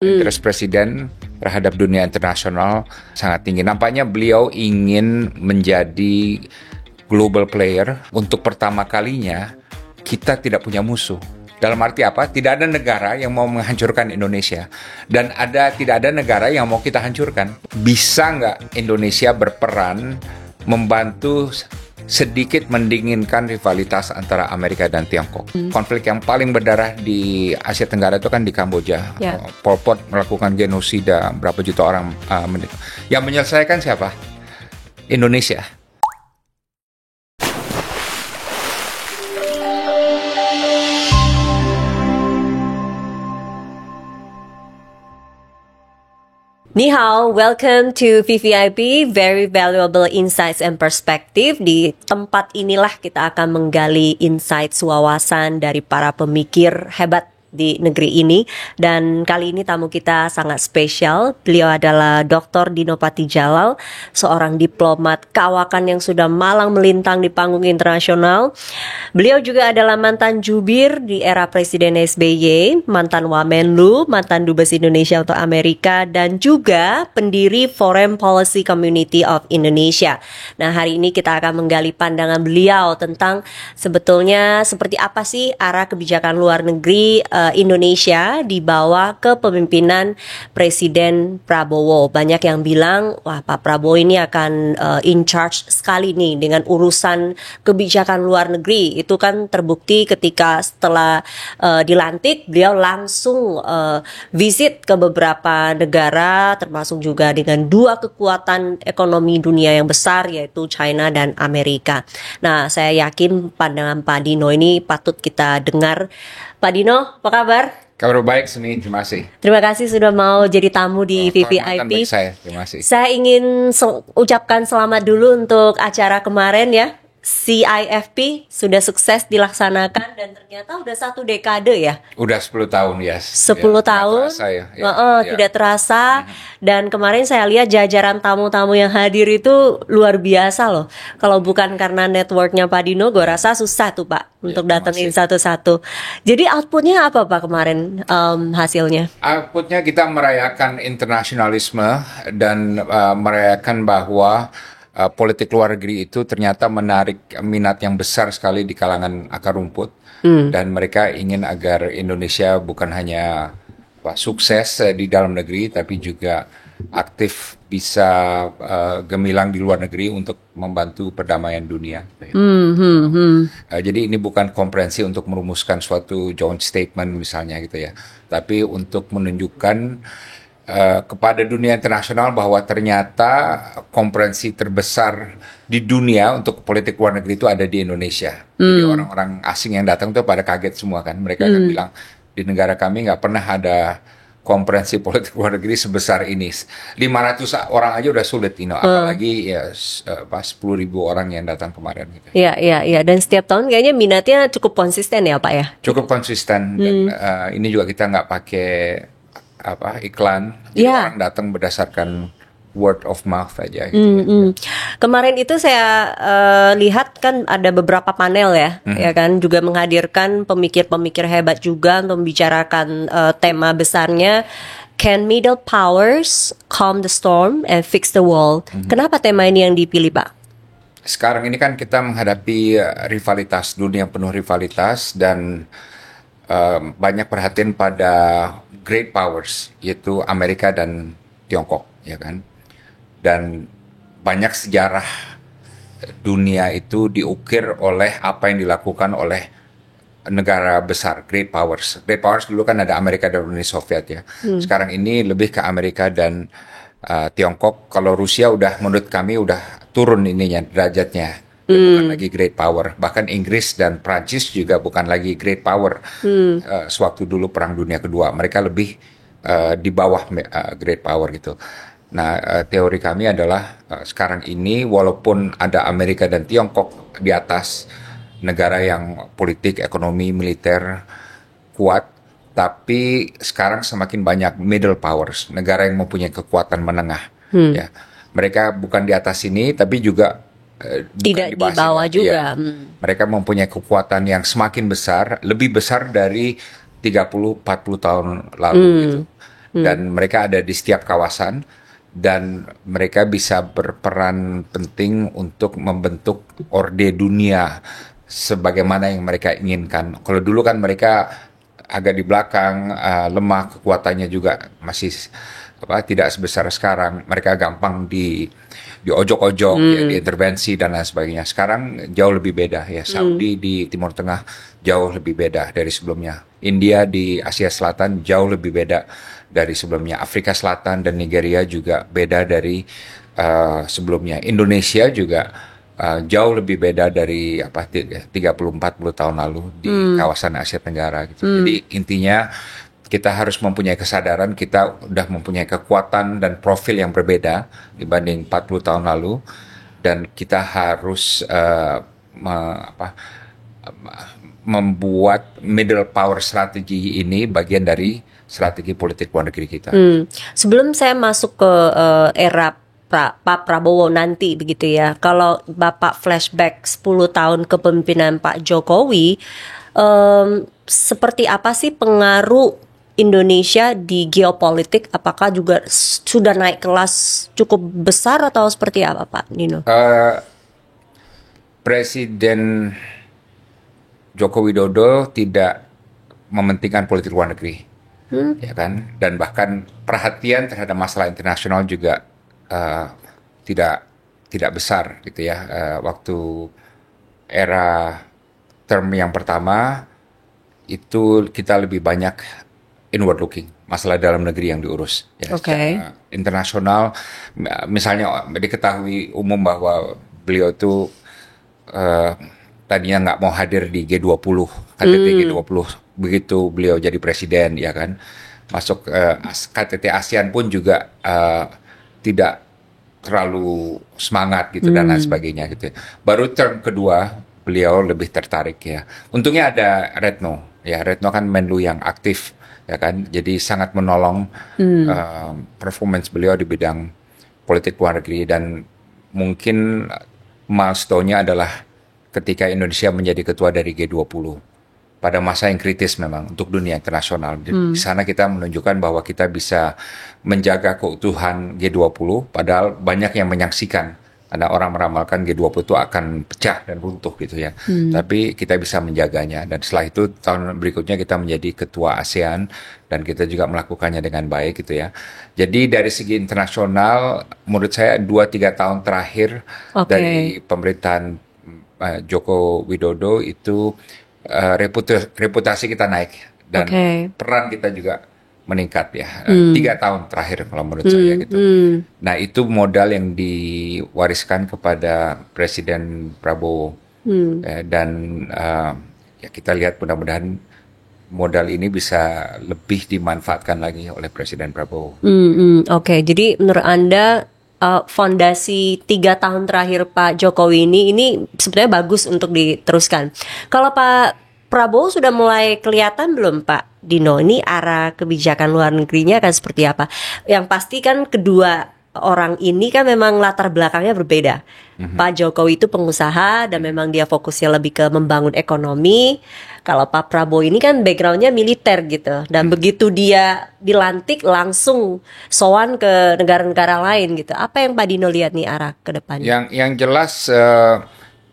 Interest presiden terhadap dunia internasional sangat tinggi. Nampaknya beliau ingin menjadi global player. Untuk pertama kalinya kita tidak punya musuh. Dalam arti apa? Tidak ada negara yang mau menghancurkan Indonesia. Dan tidak ada negara yang mau kita hancurkan. Bisa nggak Indonesia berperan membantu sedikit mendinginkan rivalitas antara Amerika dan Tiongkok? Konflik yang paling berdarah di Asia Tenggara itu kan di Kamboja. Pol Pot melakukan genosida, berapa juta orang meninggal. Yang menyelesaikan siapa? Indonesia. Ni hao, welcome to VVIP, Very Valuable Insights and Perspective. Di tempat inilah kita akan menggali insight wawasan dari para pemikir hebat di negeri ini. Dan kali ini tamu kita sangat spesial. Beliau adalah Dr. Dino Patijalal, seorang diplomat kawakan yang sudah malang melintang di panggung internasional. Beliau juga adalah mantan jubir di era Presiden SBY, mantan Wamenlu, mantan Dubes Indonesia untuk Amerika, dan juga pendiri Foreign Policy Community of Indonesia. Nah, hari ini kita akan menggali pandangan beliau tentang sebetulnya seperti apa sih arah kebijakan luar negeri Indonesia di bawah kepemimpinan Presiden Prabowo. Banyak yang bilang, wah, Pak Prabowo ini akan in charge sekali nih dengan urusan kebijakan luar negeri. Itu kan terbukti ketika setelah dilantik, beliau langsung visit ke beberapa negara, termasuk juga dengan dua kekuatan ekonomi dunia yang besar, yaitu China dan Amerika. Nah, saya yakin pandangan Pak Dino ini patut kita dengar. Pak Dino, apa kabar? Kabar baik, Seni. Terima kasih. Terima kasih sudah mau jadi tamu di VVIP. Terima kasih. Saya ingin ucapkan selamat dulu untuk acara kemarin ya. CIFP sudah sukses dilaksanakan dan ternyata udah 1 dekade ya. Udah 10 tahun ya. 10 tahun. Terasa, ya. Tidak terasa. Dan kemarin saya lihat jajaran tamu-tamu yang hadir itu luar biasa loh. Kalau bukan karena networknya Pak Dino, gue rasa susah tuh Pak untuk datengin satu-satu. Jadi outputnya apa Pak kemarin hasilnya? Outputnya kita merayakan internasionalisme dan merayakan bahwa politik luar negeri itu ternyata menarik minat yang besar sekali di kalangan akar rumput. Dan mereka ingin agar Indonesia bukan hanya sukses di dalam negeri, tapi juga aktif bisa gemilang di luar negeri untuk membantu perdamaian dunia. Jadi ini bukan konferensi untuk merumuskan suatu joint statement misalnya gitu ya, tapi untuk menunjukkan kepada dunia internasional bahwa ternyata konferensi terbesar di dunia untuk politik luar negeri itu ada di Indonesia. Jadi orang-orang asing yang datang tuh pada kaget semua kan. Mereka akan bilang, di negara kami nggak pernah ada konferensi politik luar negeri sebesar ini. 500 orang aja udah sulit, apalagi ya 10.000 orang yang datang kemarin. Gitu. Iya. Dan setiap tahun kayaknya minatnya cukup konsisten ya Pak ya? Cukup konsisten. Dan, ini juga kita nggak pakai iklan, jadi orang datang berdasarkan word of mouth aja. Gitu. Kemarin itu saya lihat kan ada beberapa panel ya kan, juga menghadirkan pemikir-pemikir hebat juga untuk membicarakan tema besarnya Can Middle Powers Calm the Storm and Fix the World? Kenapa tema ini yang dipilih Pak? Sekarang ini kan kita menghadapi rivalitas, dunia penuh rivalitas dan banyak perhatian pada great powers, yaitu Amerika dan Tiongkok, ya kan? Dan banyak sejarah dunia itu diukir oleh apa yang dilakukan oleh negara besar, great powers. Great powers dulu kan ada Amerika dan Uni Soviet ya. Sekarang ini lebih ke Amerika dan Tiongkok. Kalau Rusia menurut kami udah turun ininya derajatnya. Bukan lagi great power. Bahkan Inggris dan Prancis juga bukan lagi great power. Sewaktu dulu Perang Dunia Kedua, mereka lebih di bawah great power gitu. Nah, teori kami adalah sekarang ini walaupun ada Amerika dan Tiongkok di atas, negara yang politik, ekonomi, militer kuat, tapi sekarang semakin banyak middle powers, negara yang mempunyai kekuatan menengah. Ya, mereka bukan di atas ini, tapi juga tidak di bawah juga. Mereka mempunyai kekuatan yang semakin besar, lebih besar dari 30-40 tahun lalu gitu. dan mereka ada di setiap kawasan dan mereka bisa berperan penting untuk membentuk orde dunia sebagaimana yang mereka inginkan. Kalau dulu kan mereka agak di belakang, lemah, kekuatannya juga masih tidak sebesar sekarang. Mereka gampang diojok-ojok, diintervensi dan lain sebagainya. Sekarang jauh lebih beda ya. Saudi di Timur Tengah jauh lebih beda dari sebelumnya. India di Asia Selatan jauh lebih beda dari sebelumnya. Afrika Selatan dan Nigeria juga beda dari sebelumnya. Indonesia juga jauh lebih beda dari 30-40 tahun lalu di kawasan Asia Tenggara gitu. Jadi intinya kita harus mempunyai kesadaran kita udah mempunyai kekuatan dan profil yang berbeda dibanding 40 tahun lalu dan kita harus membuat middle power strategy ini bagian dari strategi politik luar negeri kita. Sebelum saya masuk ke era Pak Prabowo nanti begitu ya. Kalau Bapak flashback 10 tahun kepemimpinan Pak Jokowi, seperti apa sih pengaruh Indonesia di geopolitik? Apakah juga sudah naik kelas cukup besar atau seperti apa Pak Dino? Presiden Joko Widodo tidak mementingkan politik luar negeri, ya kan? Dan bahkan perhatian terhadap masalah internasional juga tidak besar gitu ya. Waktu era term yang pertama itu kita lebih banyak inward looking, masalah dalam negeri yang diurus. Ya, internasional, misalnya diketahui umum bahwa beliau itu tadinya nggak mau hadir di G20, KTT G20, begitu beliau jadi presiden, ya kan. Masuk KTT ASEAN pun juga tidak terlalu semangat gitu dan lain sebagainya gitu. Baru term kedua beliau lebih tertarik ya. Untungnya ada Retno, ya Retno kan Menlu yang aktif. Ya kan, jadi sangat menolong performance beliau di bidang politik luar negeri dan mungkin milestone-nya adalah ketika Indonesia menjadi ketua dari G20 pada masa yang kritis memang untuk dunia internasional. Di sana kita menunjukkan bahwa kita bisa menjaga keutuhan G20 padahal banyak yang menyaksikan. Ada orang meramalkan G20 itu akan pecah dan runtuh gitu ya. Tapi kita bisa menjaganya dan setelah itu tahun berikutnya kita menjadi ketua ASEAN dan kita juga melakukannya dengan baik gitu ya. Jadi dari segi internasional menurut saya 2-3 tahun terakhir dari pemerintahan Joko Widodo itu reputasi kita naik dan peran kita juga meningkat ya. 3 tahun terakhir kalau menurut saya gitu. Nah itu modal yang diwariskan kepada Presiden Prabowo dan ya kita lihat mudah-mudahan modal ini bisa lebih dimanfaatkan lagi oleh Presiden Prabowo. Oke, jadi menurut Anda fondasi 3 tahun terakhir Pak Jokowi ini sebenarnya bagus untuk diteruskan. Kalau Pak Prabowo sudah mulai kelihatan belum Pak Dino, ini arah kebijakan luar negerinya akan seperti apa? Yang pasti kan kedua orang ini kan memang latar belakangnya berbeda. Pak Jokowi itu pengusaha dan memang dia fokusnya lebih ke membangun ekonomi. Kalau Pak Prabowo ini kan backgroundnya militer gitu. Dan begitu dia dilantik langsung sowan ke negara-negara lain gitu. Apa yang Pak Dino lihat nih arah ke depannya? Yang jelas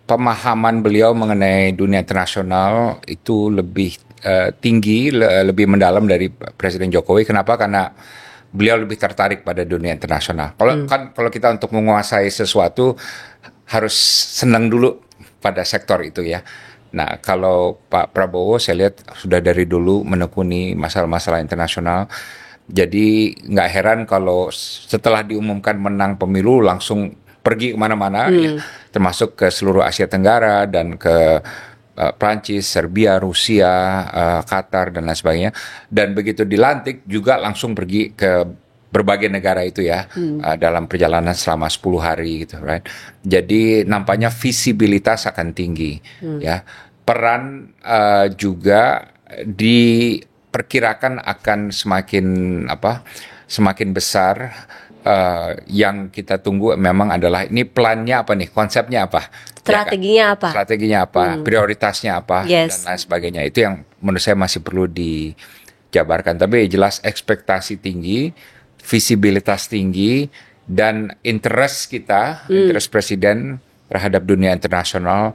pemahaman beliau mengenai dunia internasional itu lebih tinggi, lebih mendalam dari Presiden Jokowi. Kenapa? Karena beliau lebih tertarik pada dunia internasional. Kalau kita untuk menguasai sesuatu harus senang dulu pada sektor itu ya. Nah, kalau Pak Prabowo saya lihat sudah dari dulu menekuni masalah-masalah internasional. Jadi nggak heran kalau setelah diumumkan menang pemilu langsung pergi kemana-mana, ya, termasuk ke seluruh Asia Tenggara dan ke Prancis, Serbia, Rusia, Qatar dan lain sebagainya. Dan begitu dilantik juga langsung pergi ke berbagai negara itu ya, dalam perjalanan selama 10 hari gitu, right? Jadi nampaknya visibilitas akan tinggi, ya. Peran juga diperkirakan akan semakin besar. Yang kita tunggu memang adalah ini plannya apa nih, konsepnya apa, strateginya apa, prioritasnya apa, dan lain sebagainya. Itu yang menurut saya masih perlu jabarkan. Tapi jelas ekspektasi tinggi, visibilitas tinggi, dan interest kita, interest presiden terhadap dunia internasional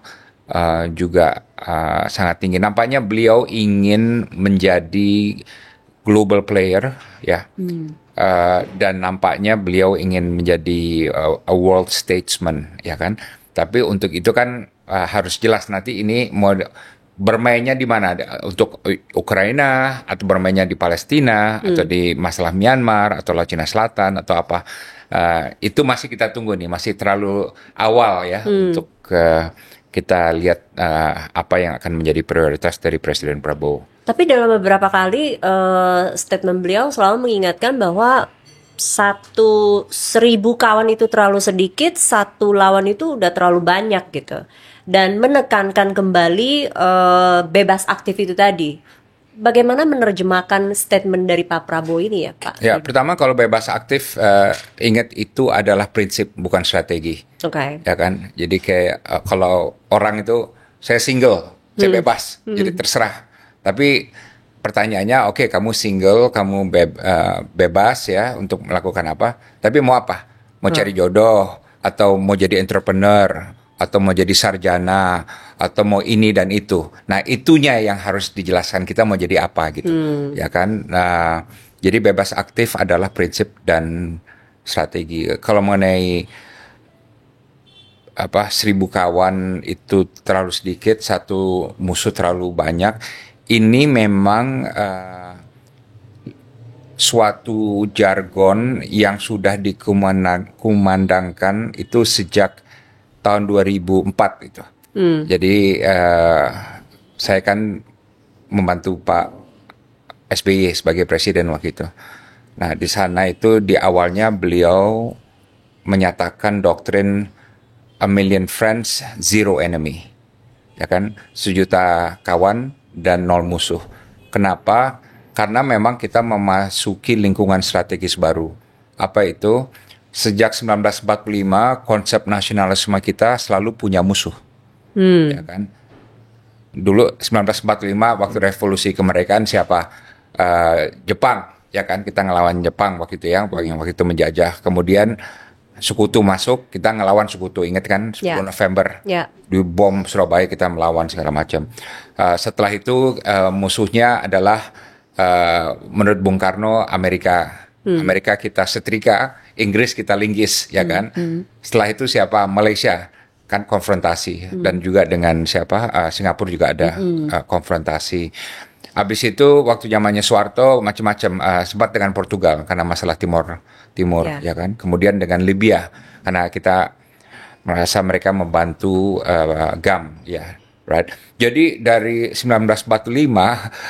juga sangat tinggi. Nampaknya beliau ingin menjadi global player, ya. Dan nampaknya beliau ingin menjadi a world statesman, ya kan. Tapi untuk itu kan harus jelas nanti ini mau bermainnya di mana, untuk Ukraina atau bermainnya di Palestina atau di masalah Myanmar atau Laut Cina Selatan atau apa. Itu masih kita tunggu nih, masih terlalu awal ya untuk kita lihat apa yang akan menjadi prioritas dari Presiden Prabowo. Tapi dalam beberapa kali statement beliau selalu mengingatkan bahwa 1.000 kawan itu terlalu sedikit, 1 lawan itu udah terlalu banyak gitu. Dan menekankan kembali bebas aktif itu tadi. Bagaimana menerjemahkan statement dari Pak Prabowo ini ya Pak? Ya, pertama kalau bebas aktif, ingat itu adalah prinsip bukan strategi. Oke. Ya kan, jadi kayak kalau orang itu saya single, saya bebas, jadi terserah. Tapi pertanyaannya, oke, kamu single, kamu bebas ya untuk melakukan apa? Tapi mau apa? Mau cari jodoh, atau mau jadi entrepreneur, atau mau jadi sarjana, atau mau ini dan itu. Nah, itunya yang harus dijelaskan, kita mau jadi apa gitu, ya kan? Nah, jadi bebas aktif adalah prinsip dan strategi. Kalau mengenai 1.000 kawan itu terlalu sedikit, 1 musuh terlalu banyak. Ini memang suatu jargon yang sudah dikumandangkan itu sejak tahun 2004 itu. Jadi saya kan membantu Pak SBY sebagai presiden waktu itu. Nah, di sana itu di awalnya beliau menyatakan doktrin a million friends, zero enemy. Ya kan? 1.000.000 kawan dan 0 musuh. Kenapa? Karena memang kita memasuki lingkungan strategis baru. Apa itu? Sejak 1945 konsep nasionalisme kita selalu punya musuh. Ya kan? Dulu 1945 waktu revolusi kemerdekaan siapa? Jepang, ya kan? Kita ngelawan Jepang waktu itu ya, yang waktu itu menjajah. Kemudian sekutu masuk, kita ngelawan sekutu, ingat kan 10 November di bom Surabaya, kita melawan segala macam. Setelah itu musuhnya adalah menurut Bung Karno Amerika. Amerika kita setrika, Inggris kita linggis, ya kan. Setelah itu siapa? Malaysia kan konfrontasi, dan juga dengan siapa? Singapura juga ada konfrontasi. Habis itu waktu zamannya Soeharto macam-macam, sempat dengan Portugal karena masalah Timur, ya kan. Kemudian dengan Libya karena kita merasa mereka membantu GAM, ya, right. Jadi dari 1945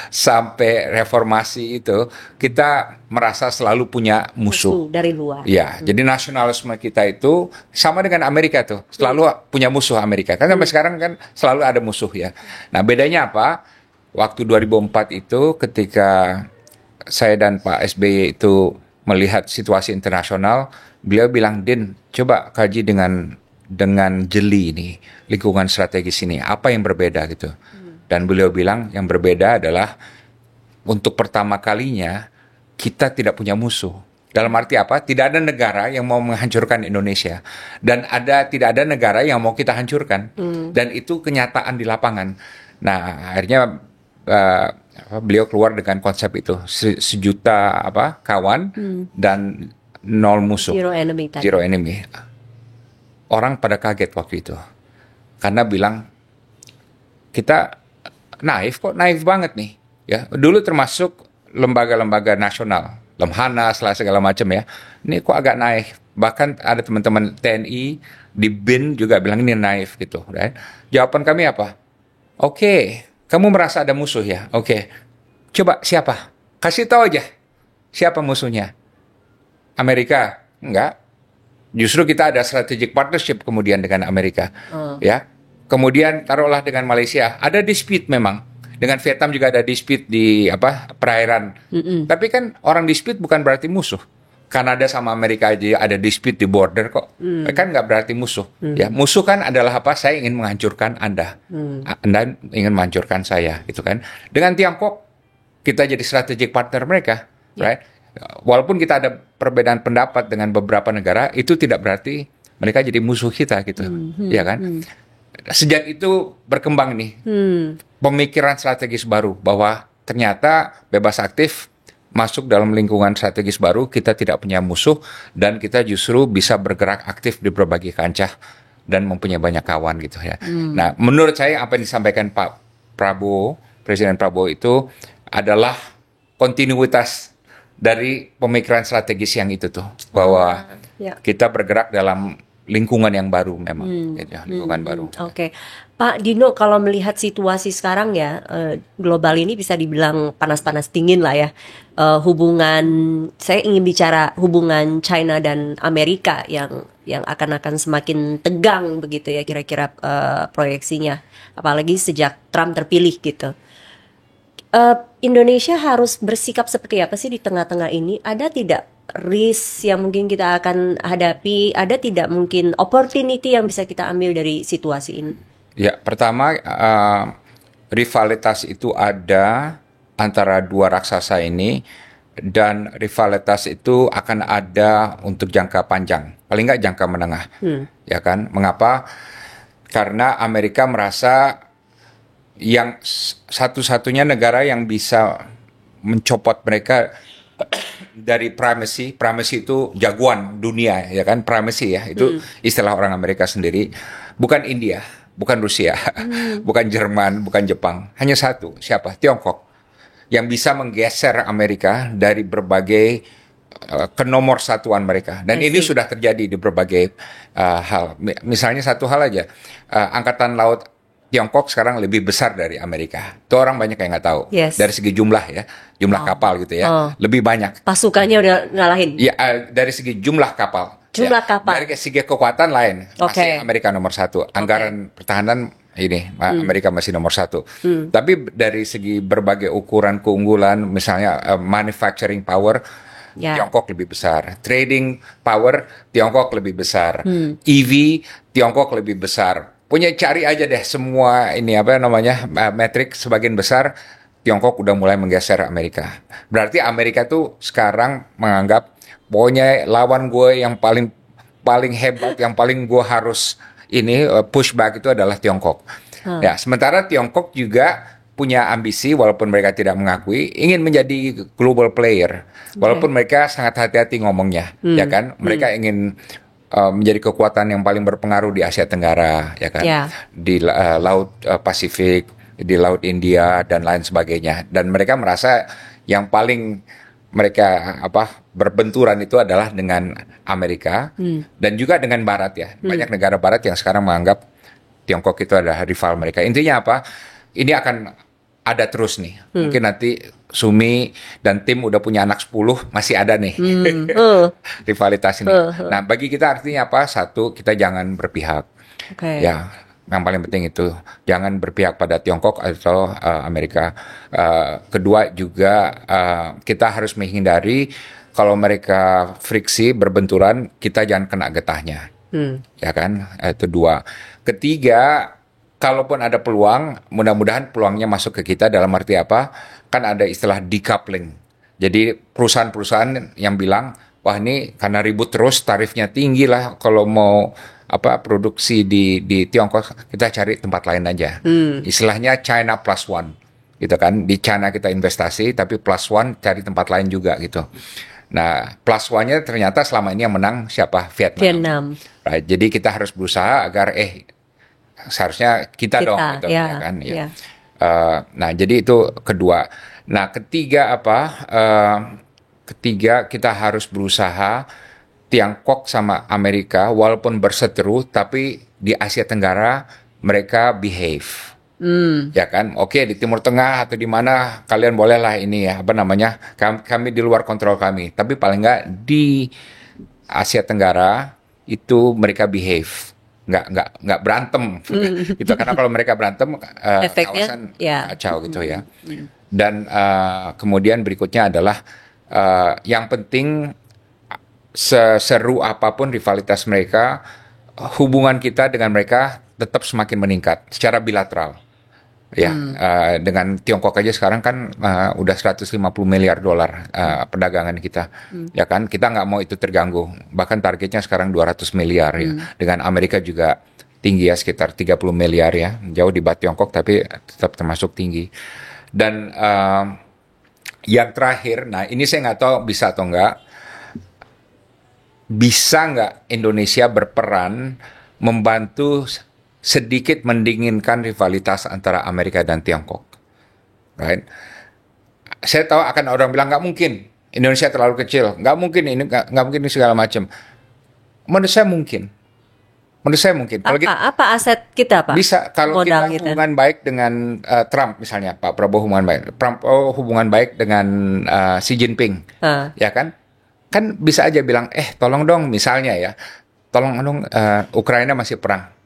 sampai reformasi itu kita merasa selalu punya musuh dari luar. Ya, jadi nasionalisme kita itu sama dengan Amerika tuh, selalu punya musuh Amerika. Kan sampai sekarang kan selalu ada musuh ya. Nah, bedanya apa? Waktu 2004 itu ketika saya dan Pak SBY itu melihat situasi internasional, beliau bilang, "Din, coba kaji dengan jeli ini, lingkungan strategis ini, apa yang berbeda gitu." Dan beliau bilang yang berbeda adalah untuk pertama kalinya kita tidak punya musuh. Dalam arti apa? Tidak ada negara yang mau menghancurkan Indonesia, dan tidak ada negara yang mau kita hancurkan. Dan itu kenyataan di lapangan. Nah, akhirnya beliau keluar dengan konsep itu, 1.000.000 kawan dan 0 musuh, zero enemy. Orang pada kaget waktu itu karena bilang kita naif banget nih ya. Dulu termasuk lembaga-lembaga nasional, Lemhanas lah segala macam ya, ini kok agak naif. Bahkan ada teman-teman TNI di BIN juga bilang ini naif gitu, right? Jawaban kami apa? Oke, kamu merasa ada musuh ya? Oke, coba siapa? Kasih tahu aja siapa musuhnya. Amerika? Enggak. Justru kita ada strategic partnership kemudian dengan Amerika, ya. Kemudian taruhlah dengan Malaysia, ada dispute memang. Dengan Vietnam juga ada dispute di perairan. Tapi kan orang dispute bukan berarti musuh. Kanada sama Amerika aja ada dispute di border kok. Kan nggak berarti musuh. Ya, musuh kan adalah apa? Saya ingin menghancurkan Anda. Anda ingin menghancurkan saya, gitu kan. Dengan Tiongkok kita jadi strategic partner mereka, right? Walaupun kita ada perbedaan pendapat dengan beberapa negara, itu tidak berarti mereka jadi musuh kita gitu, ya kan? Sejak itu berkembang nih pemikiran strategis baru bahwa ternyata bebas aktif masuk dalam lingkungan strategis baru, kita tidak punya musuh dan kita justru bisa bergerak aktif di berbagai kancah dan mempunyai banyak kawan gitu ya. Nah, menurut saya apa yang disampaikan Pak Prabowo, Presiden Prabowo itu adalah kontinuitas dari pemikiran strategis yang itu tuh, bahwa kita bergerak dalam lingkungan yang baru memang, gitu, lingkungan baru. Oke. Pak Dino, kalau melihat situasi sekarang ya, global ini bisa dibilang panas-panas dingin lah ya. Hubungan, saya ingin bicara hubungan China dan Amerika yang akan semakin tegang begitu ya kira-kira proyeksinya. Apalagi sejak Trump terpilih gitu. Indonesia harus bersikap seperti apa sih di tengah-tengah ini? Ada tidak risk yang mungkin kita akan hadapi? Ada tidak mungkin opportunity yang bisa kita ambil dari situasi ini? Ya, pertama rivalitas itu ada antara dua raksasa ini, dan rivalitas itu akan ada untuk jangka panjang, paling nggak jangka menengah, ya kan? Mengapa? Karena Amerika merasa yang satu-satunya negara yang bisa mencopot mereka dari primacy itu jagoan dunia, ya kan? Primacy ya, itu istilah orang Amerika sendiri, bukan India, bukan Rusia, bukan Jerman, bukan Jepang, hanya satu, siapa? Tiongkok, yang bisa menggeser Amerika dari berbagai kenomorsatuan mereka, dan ini sudah terjadi di berbagai hal. Misalnya satu hal aja, angkatan laut Tiongkok sekarang lebih besar dari Amerika. Itu orang banyak yang nggak tahu. Dari segi jumlah ya, jumlah kapal gitu ya, lebih banyak. Pasukannya udah ngalahin. Ya, dari segi jumlah kapal. Jumlah kapal. Dari segi kekuatan lain, masih Amerika nomor satu. Anggaran pertahanan ini Amerika masih nomor satu. Tapi dari segi berbagai ukuran keunggulan, misalnya manufacturing power, Tiongkok lebih besar. Trading power, Tiongkok lebih besar. EV, Tiongkok lebih besar. Punya cari aja deh semua ini metrik, sebagian besar Tiongkok udah mulai menggeser Amerika. Berarti Amerika tuh sekarang menganggap pokoknya lawan gue yang paling hebat, yang paling gue harus pushback itu adalah Tiongkok. Ya, sementara Tiongkok juga punya ambisi, walaupun mereka tidak mengakui, ingin menjadi global player. Walaupun mereka sangat hati-hati ngomongnya, ya kan? Mereka ingin menjadi kekuatan yang paling berpengaruh di Asia Tenggara, ya kan? Di Laut Pasifik, di Laut India dan lain sebagainya. Dan mereka merasa yang paling mereka berbenturan itu adalah dengan Amerika dan juga dengan Barat ya. Banyak negara Barat yang sekarang menganggap Tiongkok itu adalah rival mereka. Intinya apa? Ini akan ada terus nih. Mungkin nanti Sumi dan tim udah punya anak 10, masih ada nih rivalitas ini. Nah, bagi kita artinya apa? Satu, kita jangan berpihak. Ya, yang paling penting itu jangan berpihak pada Tiongkok atau Amerika. Kedua juga kita harus menghindari kalau mereka friksi berbenturan, kita jangan kena getahnya. Ya kan? Itu dua. Ketiga, kalaupun ada peluang, mudah-mudahan peluangnya masuk ke kita dalam arti apa? Kan ada istilah decoupling. Jadi perusahaan-perusahaan yang bilang, wah ini karena ribut terus tarifnya tinggi lah, kalau mau produksi di Tiongkok kita cari tempat lain aja. Istilahnya China plus one, gitu kan? Di China kita investasi, tapi plus one cari tempat lain juga gitu. Nah, plus one-nya ternyata selama ini yang menang siapa? Vietnam. Right. Jadi kita harus berusaha agar seharusnya kita dong, gitu, ya kan? Ya. Nah, jadi itu kedua. Nah, ketiga ketiga kita harus berusaha Tiongkok sama Amerika walaupun berseteru, tapi di Asia Tenggara mereka behave. Ya kan? Oke, di Timur Tengah atau di mana kalian bolehlah ini ya, kami di luar kontrol kami. Tapi paling nggak di Asia Tenggara itu mereka behave. Nggak berantem gitu, karena kalau mereka berantem kawasan kacau gitu ya. Dan kemudian berikutnya adalah yang penting seseru apapun rivalitas mereka, hubungan kita dengan mereka tetap semakin meningkat secara bilateral. Ya, dengan Tiongkok aja sekarang kan udah 150 miliar dolar perdagangan kita, ya kan? Kita nggak mau itu terganggu. Bahkan targetnya sekarang 200 miliar ya. Dengan Amerika juga tinggi ya, sekitar 30 miliar ya. Jauh di bawah Tiongkok tapi tetap termasuk tinggi. Dan yang terakhir, nah ini saya nggak tahu bisa atau nggak, bisa nggak Indonesia berperan membantu sedikit mendinginkan rivalitas antara Amerika dan Tiongkok, right? Saya tahu akan orang bilang nggak mungkin, Indonesia terlalu kecil, nggak mungkin ini nggak mungkin ini segala macam. Menurut saya mungkin. Kalau Apa aset kita, Pak? bisa, kalau Modal kita hubungan baik dengan Trump misalnya, Pak Prabowo hubungan baik dengan Xi Jinping, ya kan? Kan bisa aja bilang, tolong dong misalnya ya, tolong dong Ukraina masih perang.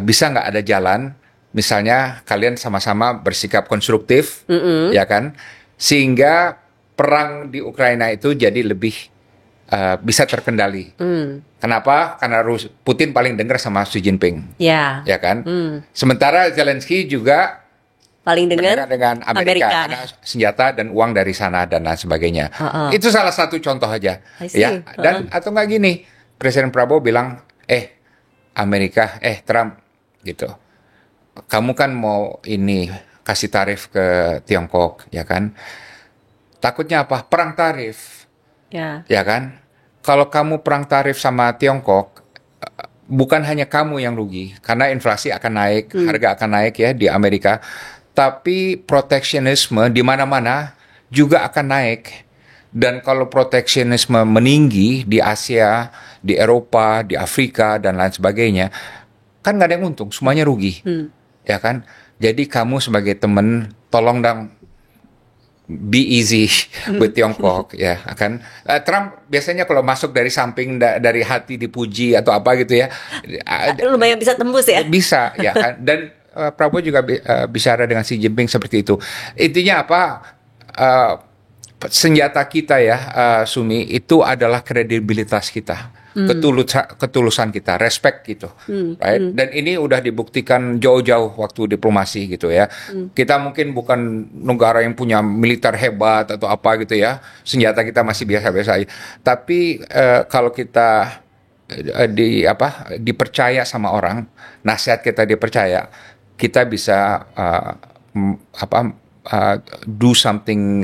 Bisa nggak ada jalan, misalnya kalian sama-sama bersikap konstruktif, ya kan, sehingga perang di Ukraina itu jadi lebih bisa terkendali. Kenapa? Karena Putin paling dengar sama Xi Jinping, ya kan. Sementara Zelensky juga paling dengar dengan Amerika karena senjata dan uang dari sana dan lain sebagainya. Itu salah satu contoh aja, ya. Dan atau nggak gini, Presiden Prabowo bilang, Amerika, Trump, gitu. Kamu kan mau ini kasih tarif ke Tiongkok, ya kan? Takutnya apa? Perang tarif, ya kan? Kalau kamu perang tarif sama Tiongkok, bukan hanya kamu yang rugi, karena inflasi akan naik, harga akan naik ya di Amerika, tapi proteksionisme di mana-mana juga akan naik. Dan kalau proteksionisme meninggi di Asia, di Eropa, di Afrika, dan lain sebagainya, kan nggak ada yang untung, semuanya rugi, ya kan? Jadi kamu sebagai teman, tolong dong, be easy with Tiongkok, ya kan? Trump biasanya kalau masuk dari samping, dari hati dipuji atau apa gitu ya, lumayan bisa tembus ya. Bisa, ya kan? Dan Prabowo juga bicara dengan Xi Jinping seperti itu. Intinya apa? Senjata kita ya, Sumi, itu adalah kredibilitas kita. Ketulusan kita, respect gitu, right? Dan ini udah dibuktikan jauh-jauh waktu diplomasi gitu ya. Kita mungkin bukan negara yang punya militer hebat atau apa gitu ya. Senjata kita masih biasa-biasa aja. Tapi kalau kita dipercaya sama orang, nasihat kita dipercaya, kita bisa do something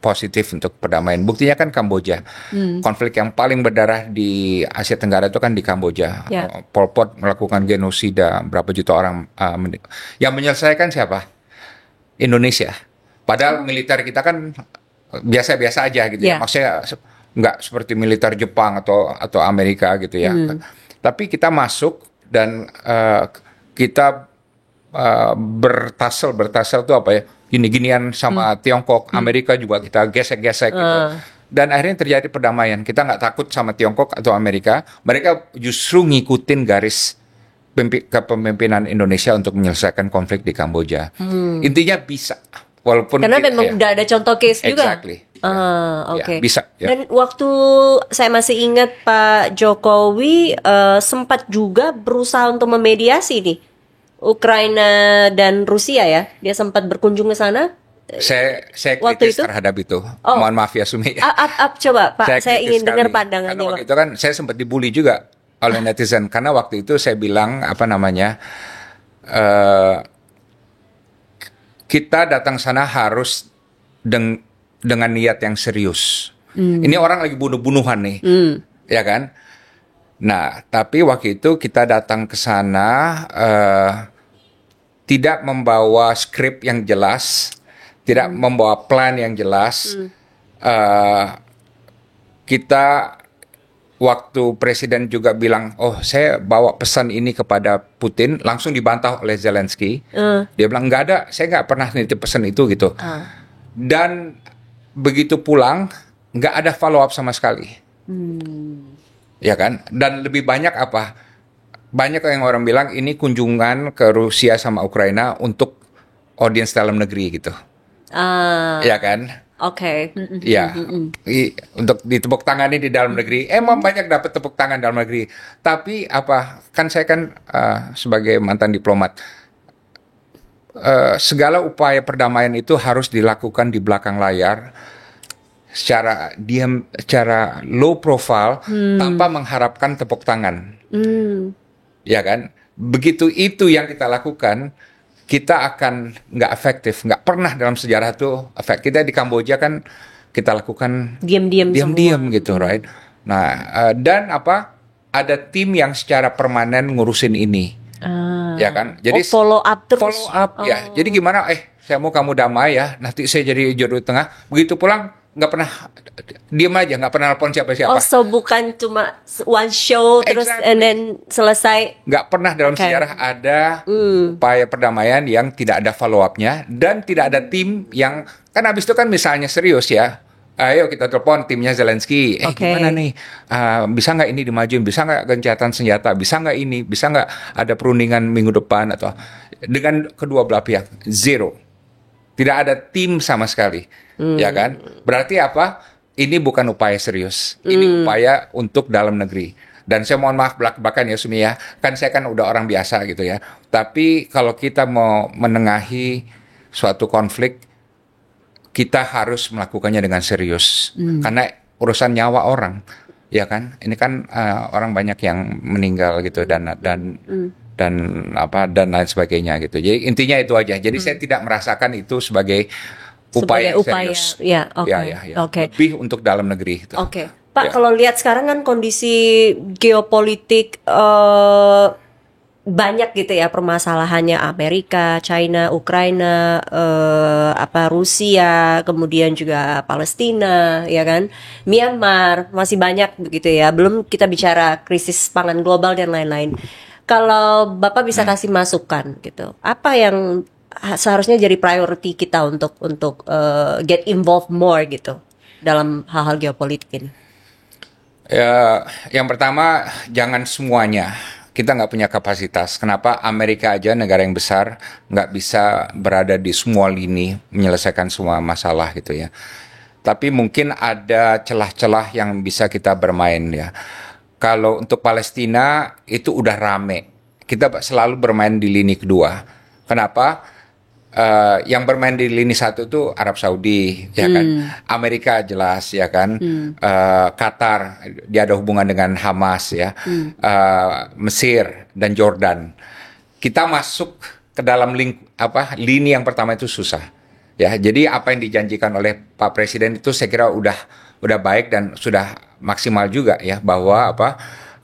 positif untuk perdamaian. Buktinya kan Kamboja, konflik yang paling berdarah di Asia Tenggara itu kan di Kamboja. Pol Pot melakukan genosida, berapa juta orang. Yang menyelesaikan siapa? Indonesia. Padahal militer kita kan biasa-biasa aja gitu ya. Maksudnya nggak seperti militer Jepang atau Amerika gitu ya. Tapi kita masuk dan kita bertasel itu apa ya, gini-ginian sama Tiongkok, Amerika juga kita gesek-gesek gitu. Dan akhirnya terjadi perdamaian. Kita nggak takut sama Tiongkok atau Amerika, mereka justru ngikutin garis kepemimpinan Indonesia untuk menyelesaikan konflik di Kamboja. Intinya bisa, walaupun karena memang udah ada contoh case juga. Exactly. Oke. Bisa. Ya. Dan waktu saya masih ingat Pak Jokowi sempat juga berusaha untuk memediasi nih Ukraina dan Rusia ya. Dia sempat berkunjung ke sana. Saya waktu kritis terhadap itu. Mohon maaf ya Sumi. Coba Pak, saya ingin dengar pandangannya. Karena waktu itu kan saya sempat dibully juga oleh netizen. Karena waktu itu saya bilang kita datang sana harus dengan niat yang serius. Ini orang lagi bunuh-bunuhan nih, ya kan? Nah, tapi waktu itu kita datang ke sana tidak membawa skrip yang jelas, tidak membawa plan yang jelas. Kita waktu presiden juga bilang, saya bawa pesan ini kepada Putin, langsung dibantah oleh Zelensky. Dia bilang nggak ada, saya nggak pernah nitip pesan itu gitu. Dan begitu pulang nggak ada follow up sama sekali. Ya kan? Dan lebih banyak apa? Banyak yang orang bilang ini kunjungan ke Rusia sama Ukraina untuk audiens dalam negeri gitu. Ya kan? Oke. Ya, untuk ditepuk tangani di dalam negeri. Emang banyak dapat tepuk tangan dalam negeri. Tapi apa? Kan saya kan sebagai mantan diplomat, segala upaya perdamaian itu harus dilakukan di belakang layar secara diam, secara low profile, tanpa mengharapkan tepuk tangan. Ya kan? Begitu itu yang kita lakukan, kita akan nggak efektif. Nggak pernah dalam sejarah tuh efek. Kita di Kamboja kan kita lakukan Diam-diam diam-diam semua. gitu, right? Nah, dan apa? Ada tim yang secara permanen ngurusin ini, ya kan? Jadi follow up terus. follow up ya. Jadi gimana? Saya mau kamu damai ya. Nanti saya jadi jodoh tengah. Begitu pulang nggak pernah diam aja, nggak pernah nelpon siapa-siapa. So bukan cuma one show terus Exactly. and then selesai. Nggak pernah dalam Okay. sejarah ada upaya perdamaian yang tidak ada follow up-nya dan tidak ada tim yang kan habis itu kan misalnya serius ya. Ayo kita telepon timnya Zelensky. Okay. Gimana nih? Bisa nggak ini dimajuin? Bisa nggak gencatan senjata? Bisa nggak ini? Bisa nggak ada perundingan minggu depan atau dengan kedua belah pihak? Zero. Tidak ada tim sama sekali, ya kan? Berarti apa? Ini bukan upaya serius. Ini upaya untuk dalam negeri. Dan saya mohon maaf belak-belakan ya Sumi ya. Kan saya kan udah orang biasa gitu ya. Tapi kalau kita mau menengahi suatu konflik, kita harus melakukannya dengan serius. Karena urusan nyawa orang, ya kan? Ini kan orang banyak yang meninggal gitu dan lain sebagainya gitu. Jadi intinya itu aja. Jadi saya tidak merasakan itu sebagai upaya serius. Ya, oke. Ya. Oke. Lebih untuk dalam negeri gitu. Oke. Pak, Ya. kalau lihat sekarang kan kondisi geopolitik banyak gitu ya permasalahannya, Amerika, China, Ukraina, Rusia, kemudian juga Palestina, ya kan? Myanmar, masih banyak begitu ya. Belum kita bicara krisis pangan global dan lain-lain. Kalau Bapak bisa kasih masukan gitu, apa yang seharusnya jadi priority kita untuk get involved more gitu dalam hal-hal geopolitik ini? Ya, yang pertama jangan semuanya. Kita nggak punya kapasitas. Kenapa Amerika aja negara yang besar nggak bisa berada di semua lini menyelesaikan semua masalah gitu ya. Tapi mungkin ada celah-celah yang bisa kita bermain ya. Kalau untuk Palestina itu udah rame. Kita selalu bermain di lini kedua. Kenapa? Yang bermain di lini satu itu Arab Saudi, ya kan? Amerika jelas, ya kan? Qatar, dia ada hubungan dengan Hamas, ya. Mesir dan Jordan. Kita masuk ke dalam lini yang pertama itu susah, ya. Jadi apa yang dijanjikan oleh Pak Presiden itu saya kira udah baik dan sudah maksimal juga, ya, bahwa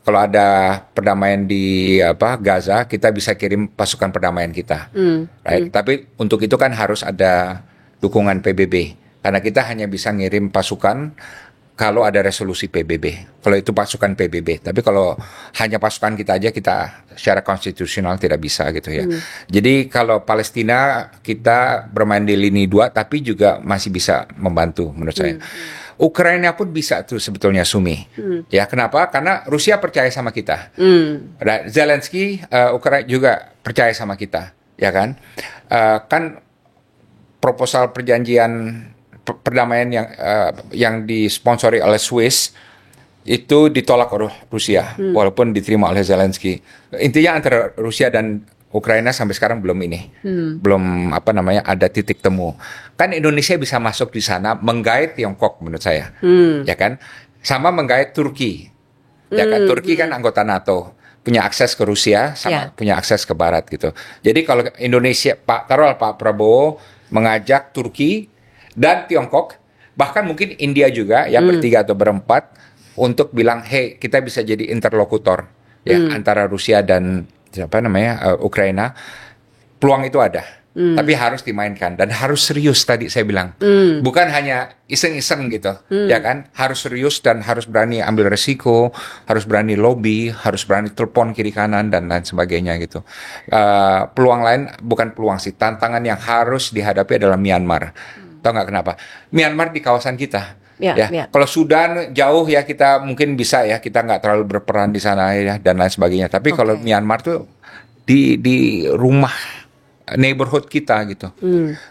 kalau ada perdamaian di Gaza, kita bisa kirim pasukan perdamaian kita, right? Tapi untuk itu kan harus ada dukungan PBB, karena kita hanya bisa ngirim pasukan kalau ada resolusi PBB. Kalau itu pasukan PBB, tapi kalau hanya pasukan kita aja, kita secara konstitusional tidak bisa gitu ya. Jadi kalau Palestina kita bermain di lini 2, tapi juga masih bisa membantu menurut saya. Ukraina pun bisa tuh sebetulnya, Sumi. Ya, kenapa? Karena Rusia percaya sama kita. Zelensky, Ukraina juga percaya sama kita, ya kan? Kan proposal perjanjian perdamaian yang disponsori oleh Swiss itu ditolak oleh Rusia, walaupun diterima oleh Zelensky. Intinya antara Rusia dan Ukraina sampai sekarang belum ada titik temu. Kan Indonesia bisa masuk di sana menggait Tiongkok menurut saya, ya kan? Sama menggait Turki, ya kan? Turki kan anggota NATO, punya akses ke Rusia, sama punya akses ke Barat gitu. Jadi kalau Indonesia, Pak Prabowo mengajak Turki dan Tiongkok, bahkan mungkin India juga, ya bertiga atau berempat, untuk bilang, hey, kita bisa jadi interlokutor, ya, antara Rusia dan Ukraina. Peluang itu ada, tapi harus dimainkan dan harus serius. Tadi saya bilang, bukan hanya iseng-iseng gitu, ya kan? Harus serius dan harus berani ambil resiko, harus berani lobby, harus berani telepon kiri kanan dan lain sebagainya gitu. Peluang lain, bukan peluang sih, tantangan yang harus dihadapi adalah Myanmar. Tahu nggak kenapa? Myanmar di kawasan kita. Ya. Kalau Sudan jauh ya kita mungkin bisa ya, kita nggak terlalu berperan di sana ya dan lain sebagainya. Tapi kalau Myanmar tuh di rumah neighborhood kita gitu.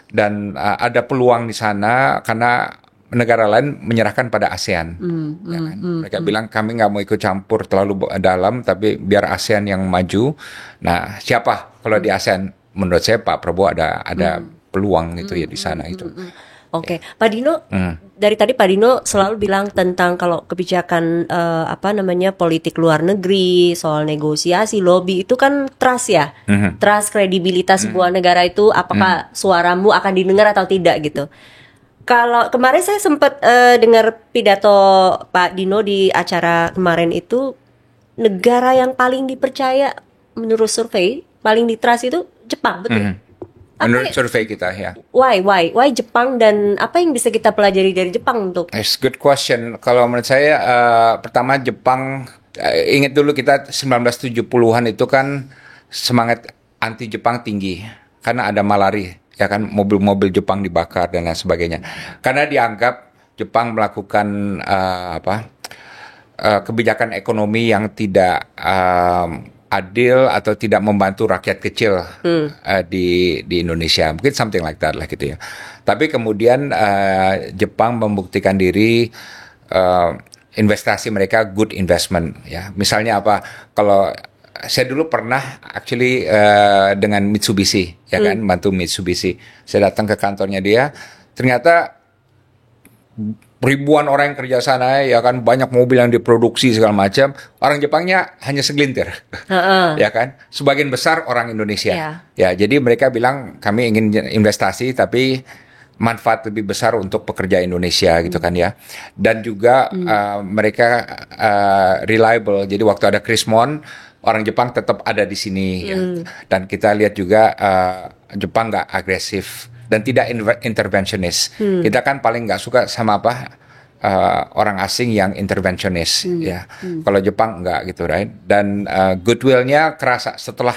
Dan ada peluang di sana karena negara lain menyerahkan pada ASEAN. Ya kan? Mereka bilang kami nggak mau ikut campur terlalu dalam, tapi biar ASEAN yang maju. Nah, siapa kalau di ASEAN? menurut saya Pak Prabowo ada peluang gitu ya di sana itu. Oke, Pak Dino, dari tadi Pak Dino selalu bilang tentang kalau kebijakan politik luar negeri, soal negosiasi, lobby itu kan trust ya, trust kredibilitas sebuah negara itu apakah suaramu akan didengar atau tidak gitu. Kalau kemarin saya sempat dengar pidato Pak Dino di acara kemarin itu, negara yang paling dipercaya menurut survei, paling di-trust itu Jepang, betul? Menurut survei kita ya. Why Jepang, dan apa yang bisa kita pelajari dari Jepang untuk? It's good question. Kalau menurut saya pertama Jepang, ingat dulu kita 1970-an itu kan semangat anti Jepang tinggi karena ada malari, ya kan, mobil-mobil Jepang dibakar dan lain sebagainya. Karena dianggap Jepang melakukan kebijakan ekonomi yang tidak adil atau tidak membantu rakyat kecil di Indonesia, mungkin something like that lah gitu ya. Tapi kemudian Jepang membuktikan diri, investasi mereka good investment ya. Misalnya apa? Kalau saya dulu pernah actually dengan Mitsubishi ya kan, bantu Mitsubishi. Saya datang ke kantornya dia, ternyata ribuan orang yang kerja sana ya kan, banyak mobil yang diproduksi segala macam. Orang Jepangnya hanya segelintir, ya kan. Sebagian besar orang Indonesia. Ya, jadi mereka bilang kami ingin investasi tapi manfaat lebih besar untuk pekerja Indonesia gitu kan ya. Dan juga mereka reliable. Jadi waktu ada krismon, orang Jepang tetap ada di sini. Ya. Dan kita lihat juga Jepang nggak agresif dan tidak interventionist. Kita kan paling nggak suka sama orang asing yang interventionist ya. Kalau Jepang nggak gitu, right? Dan goodwill-nya kerasa setelah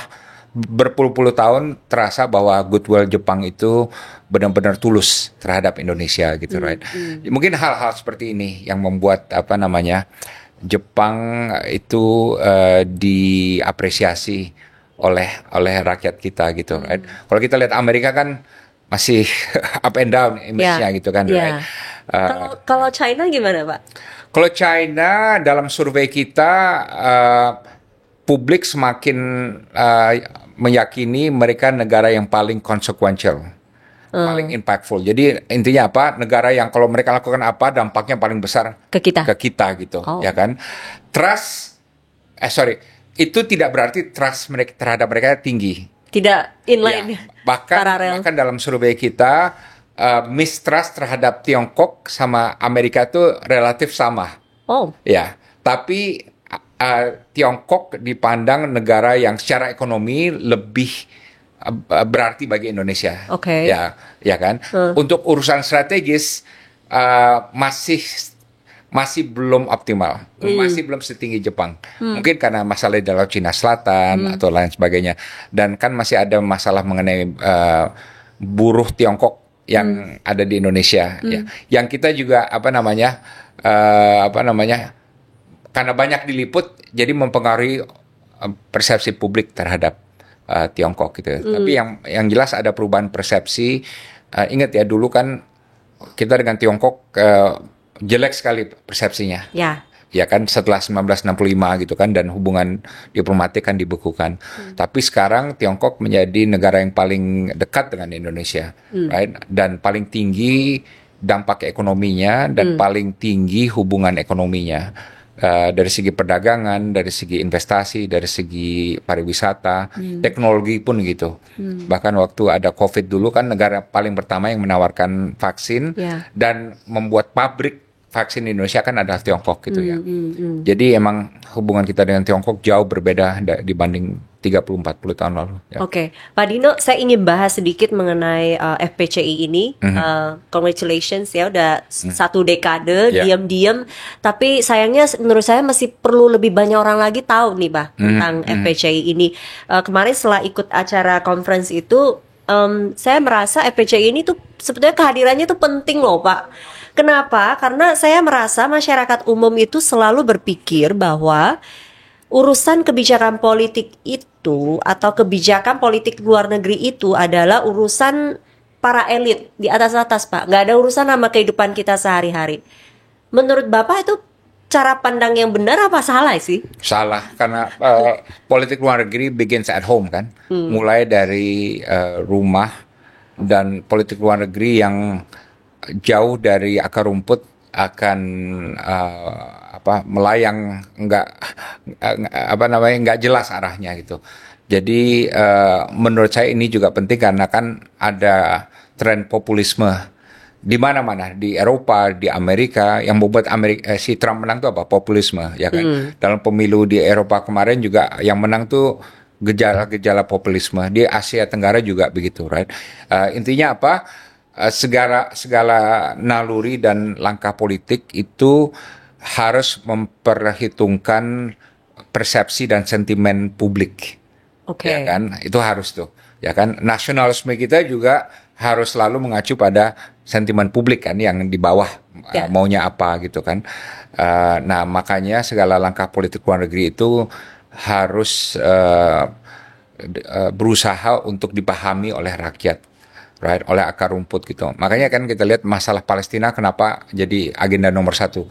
berpuluh-puluh tahun, terasa bahwa goodwill Jepang itu benar-benar tulus terhadap Indonesia gitu, right? Mungkin hal-hal seperti ini yang membuat Jepang itu diapresiasi oleh rakyat kita gitu, right? Kalau kita lihat Amerika kan masih up and down image-nya gitu kan, right? Kalau China gimana, Pak? Kalau China dalam survei kita publik semakin meyakini mereka negara yang paling consequential, paling impactful. Jadi intinya apa? Negara yang kalau mereka lakukan apa dampaknya paling besar ke kita gitu, ya kan? Itu tidak berarti trust mereka terhadap mereka tinggi. Tidak inline, ya, bahkan dalam survei kita mistrust terhadap Tiongkok sama Amerika itu relatif sama. Ya, tapi Tiongkok dipandang negara yang secara ekonomi lebih berarti bagi Indonesia. Ya kan. Untuk urusan strategis masih belum optimal, masih belum setinggi Jepang. Mungkin karena masalah di Laut Cina Selatan atau lain sebagainya. Dan kan masih ada masalah mengenai buruh Tiongkok yang ada di Indonesia. Ya. Yang kita juga karena banyak diliput, jadi mempengaruhi persepsi publik terhadap Tiongkok gitu. Tapi yang jelas ada perubahan persepsi. Ingat ya, dulu kan kita dengan Tiongkok jelek sekali persepsinya. Ya kan, setelah 1965 gitu kan, dan hubungan diplomatik kan dibekukan. Tapi sekarang Tiongkok menjadi negara yang paling dekat dengan Indonesia, right? Dan paling tinggi dampak ekonominya dan paling tinggi hubungan ekonominya. Dari segi perdagangan, dari segi investasi, dari segi pariwisata, teknologi pun gitu. Bahkan waktu ada COVID dulu kan negara paling pertama yang menawarkan vaksin dan membuat pabrik vaksin di Indonesia kan adalah Tiongkok gitu ya. Jadi emang hubungan kita dengan Tiongkok jauh berbeda dibanding 30-40 tahun lalu. Ya. Oke, Pak Dino, saya ingin bahas sedikit mengenai FPCI ini. Congratulations ya, udah satu dekade diam-diam. Tapi sayangnya menurut saya masih perlu lebih banyak orang lagi tahu nih, Pak, tentang FPCI ini. Kemarin setelah ikut acara conference itu, saya merasa FPCI ini tuh sebetulnya kehadirannya tuh penting loh, Pak. Kenapa? Karena saya merasa masyarakat umum itu selalu berpikir bahwa urusan kebijakan politik itu atau kebijakan politik luar negeri itu adalah urusan para elit di atas-atas, Pak. Nggak ada urusan sama kehidupan kita sehari-hari. Menurut Bapak itu cara pandang yang benar apa salah sih? Salah, karena politik luar negeri begins at home kan, mulai dari rumah, dan politik luar negeri yang jauh dari akar rumput akan melayang, nggak jelas arahnya gitu. Jadi menurut saya ini juga penting karena kan ada tren populisme di mana-mana, di Eropa, di Amerika. Yang membuat si Trump menang tuh apa? Populisme, ya kan? Dalam pemilu di Eropa kemarin juga yang menang tuh gejala-gejala populisme. Di Asia Tenggara juga begitu, right? Intinya apa? Segala naluri dan langkah politik itu harus memperhitungkan persepsi dan sentimen publik. Oke. Ya kan, itu harus tuh, ya kan. Nasionalisme kita juga harus selalu mengacu pada sentimen publik kan, yang di bawah maunya apa gitu kan. Nah makanya segala langkah politik luar negeri itu harus berusaha untuk dipahami oleh rakyat, right, oleh akar rumput gitu. Makanya kan kita lihat masalah Palestina kenapa jadi agenda nomor 1.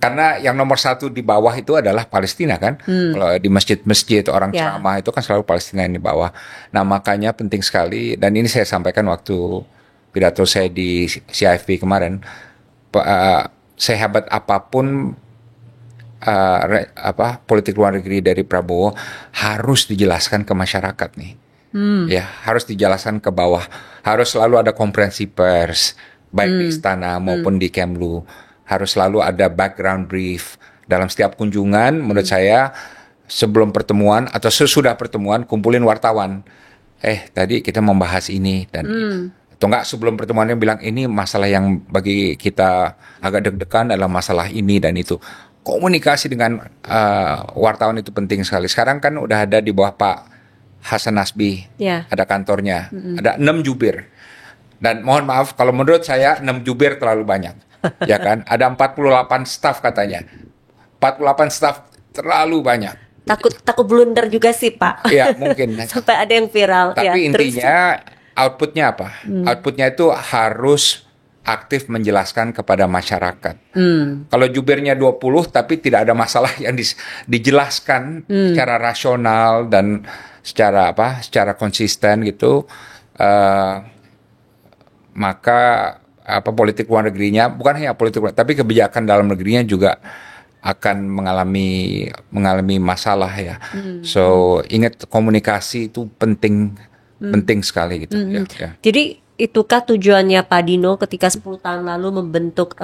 Karena yang nomor 1 di bawah itu adalah Palestina kan. Kalau di masjid-masjid orang ceramah itu kan selalu Palestina yang di bawah. Nah makanya penting sekali, dan ini saya sampaikan waktu pidato saya di CIFP kemarin, sehebat apapun politik luar negeri dari Prabowo harus dijelaskan ke masyarakat nih. Ya, harus dijelaskan ke bawah. Harus selalu ada konferensi pers, baik di istana maupun di Kemlu. Harus selalu ada background brief dalam setiap kunjungan. Menurut saya sebelum pertemuan atau sesudah pertemuan kumpulin wartawan. Tadi kita membahas ini dan atau enggak sebelum pertemuannya bilang ini masalah yang bagi kita agak deg-degan adalah masalah ini dan itu. Komunikasi dengan wartawan itu penting sekali. Sekarang kan udah ada di bawah Pak Hasan Nasbi, ada kantornya, ada 6 jubir. Dan mohon maaf kalau menurut saya 6 jubir terlalu banyak. Ya kan, ada 48 staf katanya. 48 staf terlalu banyak. Takut blunder juga sih Pak. Iya mungkin. Sampai ada yang viral. Tapi intinya outputnya apa? Outputnya itu harus aktif menjelaskan kepada masyarakat. Kalau jubirnya 20 tapi tidak ada masalah yang dijelaskan secara rasional dan secara konsisten gitu, maka politik luar negerinya, bukan hanya politik tapi kebijakan dalam negerinya juga akan mengalami masalah ya. So ingat komunikasi itu penting sekali gitu. Ya. Jadi itukah tujuannya Pak Dino ketika 10 tahun lalu membentuk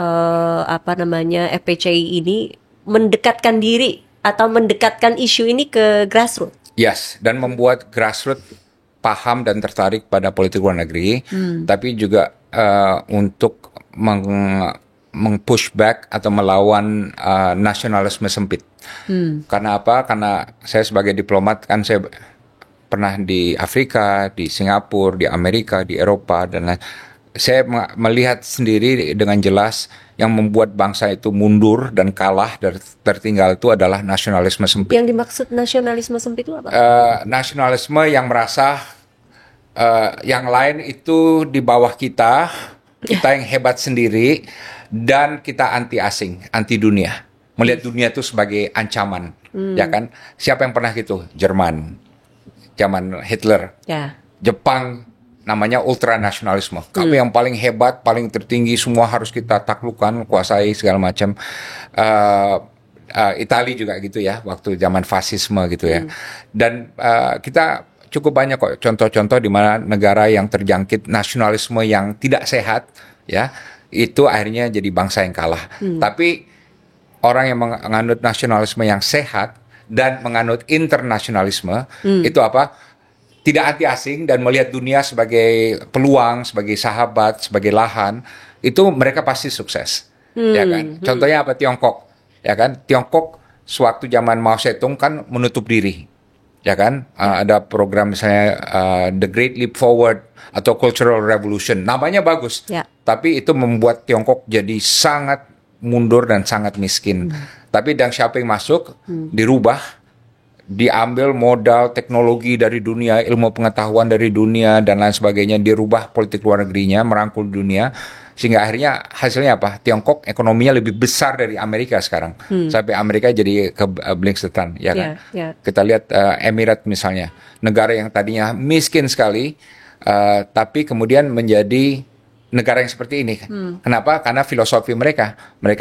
FPCI ini, mendekatkan diri atau mendekatkan isu ini ke grassroots? Yes, dan membuat grassroots paham dan tertarik pada politik luar negeri, tapi juga untuk meng-push back atau melawan nasionalisme sempit. Karena apa? Karena saya sebagai diplomat kan saya pernah di Afrika, di Singapura, di Amerika, di Eropa, dan saya melihat sendiri dengan jelas yang membuat bangsa itu mundur dan kalah dan tertinggal itu adalah nasionalisme sempit. Yang dimaksud nasionalisme sempit itu apa? Nasionalisme yang merasa yang lain itu di bawah kita yang hebat sendiri, dan kita anti asing, anti dunia. Melihat dunia itu sebagai ancaman, ya kan? Siapa yang pernah gitu? Jerman, zaman Hitler, Jepang, namanya ultranasionalisme. Kami yang paling hebat, paling tertinggi, semua harus kita taklukkan, kuasai segala macam. Italia juga gitu ya, waktu zaman fasisme gitu ya. Dan kita cukup banyak kok contoh-contoh di mana negara yang terjangkit nasionalisme yang tidak sehat, ya, itu akhirnya jadi bangsa yang kalah. Tapi orang yang menganut nasionalisme yang sehat dan menganut internasionalisme itu apa? Tidak anti asing dan melihat dunia sebagai peluang, sebagai sahabat, sebagai lahan, itu mereka pasti sukses. Ya kan? Contohnya apa? Tiongkok. Ya kan? Tiongkok sewaktu zaman Mao Zedong kan menutup diri. Ya kan? Ada program misalnya The Great Leap Forward atau Cultural Revolution. Namanya bagus. Tapi itu membuat Tiongkok jadi sangat mundur dan sangat miskin. Tapi Deng Xiaoping masuk, dirubah, diambil modal teknologi dari dunia, ilmu pengetahuan dari dunia dan lain sebagainya, dirubah politik luar negerinya, merangkul dunia Sehingga akhirnya hasilnya apa? Tiongkok ekonominya lebih besar dari Amerika sekarang. Sampai Amerika jadi keblingsetan, ya kan? Kita lihat Emirat misalnya, negara yang tadinya miskin sekali, tapi kemudian menjadi negara yang seperti ini. Kenapa? Karena filosofi mereka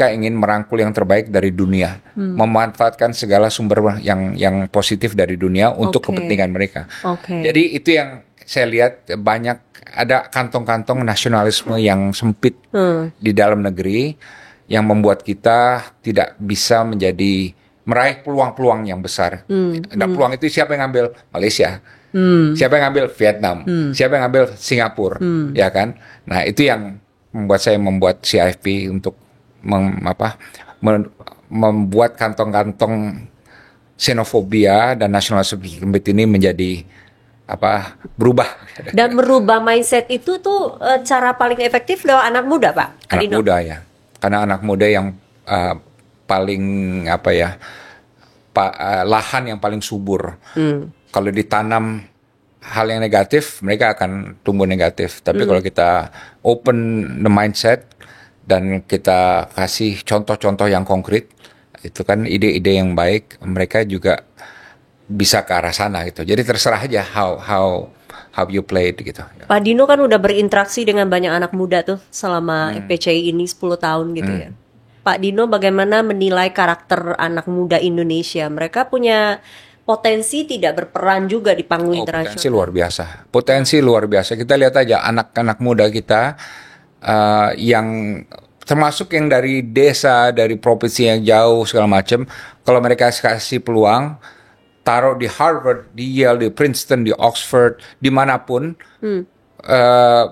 ingin merangkul yang terbaik dari dunia, memanfaatkan segala sumber yang positif dari dunia untuk kepentingan mereka. Jadi itu yang saya lihat, banyak ada kantong-kantong nasionalisme yang sempit di dalam negeri yang membuat kita tidak bisa meraih peluang-peluang yang besar. Dan peluang itu siapa yang ngambil? Malaysia. Siapa yang ngambil? Vietnam. Siapa yang ngambil? Singapura, ya kan? Nah, itu yang membuat saya membuat CIFP untuk membuat kantong-kantong xenofobia dan nasionalisme ini menjadi berubah. Dan merubah mindset itu tuh cara paling efektif lewat anak muda, Pak. Anak muda ya. Karena anak muda yang paling lahan yang paling subur. Kalau ditanam hal yang negatif, mereka akan tumbuh negatif. Tapi kalau kita open the mindset dan kita kasih contoh-contoh yang konkret, itu kan ide-ide yang baik, mereka juga bisa ke arah sana gitu. Jadi terserah aja how you play it gitu. Pak Dino kan udah berinteraksi dengan banyak anak muda tuh selama FPCI ini 10 tahun gitu ya. Pak Dino bagaimana menilai karakter anak muda Indonesia? Mereka punya potensi tidak berperan juga di panggung internasional. Potensi luar biasa. Kita lihat aja anak-anak muda kita yang termasuk yang dari desa, dari provinsi yang jauh segala macam. Kalau mereka kasih peluang, taruh di Harvard, di Yale, di Princeton, di Oxford, dimanapun,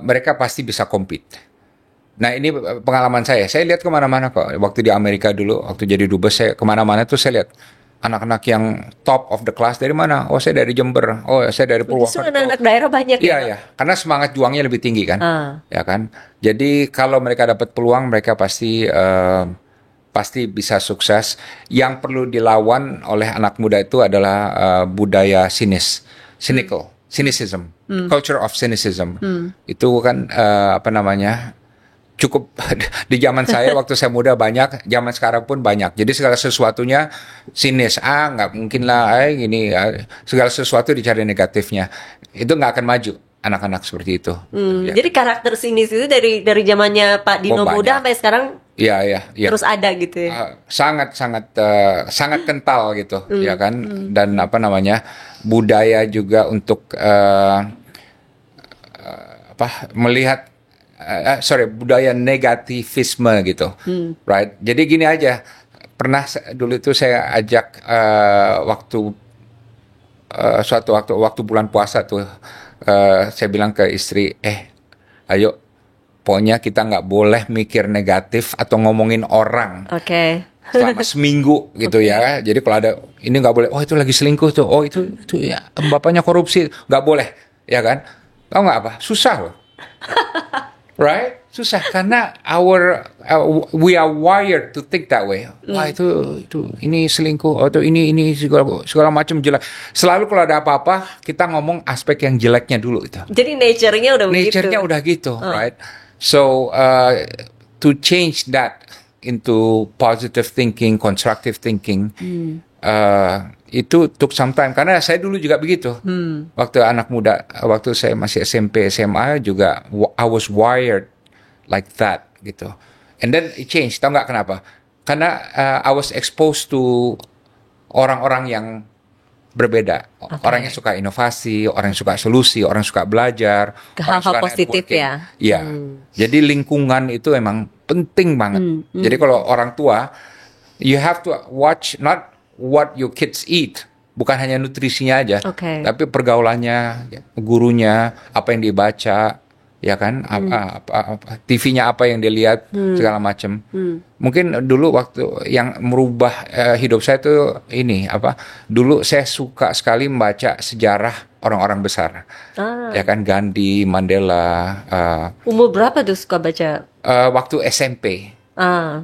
mereka pasti bisa compete. Nah, ini pengalaman saya. Saya lihat kemana-mana kok. Waktu di Amerika dulu, waktu jadi dubes, saya kemana-mana tuh saya lihat anak-anak yang top of the class dari mana? Oh, saya dari Jember. Oh, saya dari Purwokerto. Justru anak-anak daerah banyak ya? Iya. Karena semangat juangnya lebih tinggi kan, ya kan. Jadi kalau mereka dapat peluang, mereka pasti bisa sukses. Yang perlu dilawan oleh anak muda itu adalah budaya cynicism, culture of cynicism. Itu kan cukup di zaman saya waktu saya muda banyak, zaman sekarang pun banyak. Jadi segala sesuatunya sinis, nggak mungkin lah, gini, segala sesuatu dicari negatifnya. Itu nggak akan maju anak-anak seperti itu. Ya. Jadi karakter sinis itu dari zamannya Pak Dino muda sampai sekarang. Iya. Terus ada gitu ya. Sangat kental gitu, ya kan. Dan budaya juga untuk melihat budaya negativisme gitu, right? Jadi gini aja, pernah dulu itu saya ajak waktu bulan puasa tuh, saya bilang ke istri, ayo, pokoknya kita nggak boleh mikir negatif atau ngomongin orang. Selama seminggu gitu ya. Jadi kalau ada ini nggak boleh. Oh, itu lagi selingkuh tuh. Oh, itu ya bapaknya korupsi, nggak boleh, ya kan? Tahu nggak apa? Susah loh. Right? Susah karena we are wired to think that way. Wah, itu ini selingkuh atau ini segala macam jelek. Selalu kalau ada apa-apa kita ngomong aspek yang jeleknya dulu itu. Jadi nature-nya udah begitu. Nature-nya udah gitu, right? So to change that into positive thinking, constructive thinking, itu took some time. Karena saya dulu juga begitu. Waktu anak muda, waktu saya masih SMP, SMA juga, I was wired like that gitu. And then it changed. Tahu nggak kenapa? Karena I was exposed to orang-orang yang berbeda. Orang yang suka inovasi, orang yang suka solusi, orang yang suka belajar, hal-hal positif ya. Iya. Jadi lingkungan itu emang penting banget. Jadi kalau orang tua, you have to watch not what your kids eat, bukan hanya nutrisinya aja, tapi pergaulannya, gurunya, apa yang dibaca, ya kan, TV-nya apa yang dilihat, segala macam. Mungkin dulu waktu yang merubah hidup saya tuh ini dulu saya suka sekali membaca sejarah orang-orang besar, ya kan, Gandhi, Mandela. Umur berapa tuh suka baca? Waktu SMP,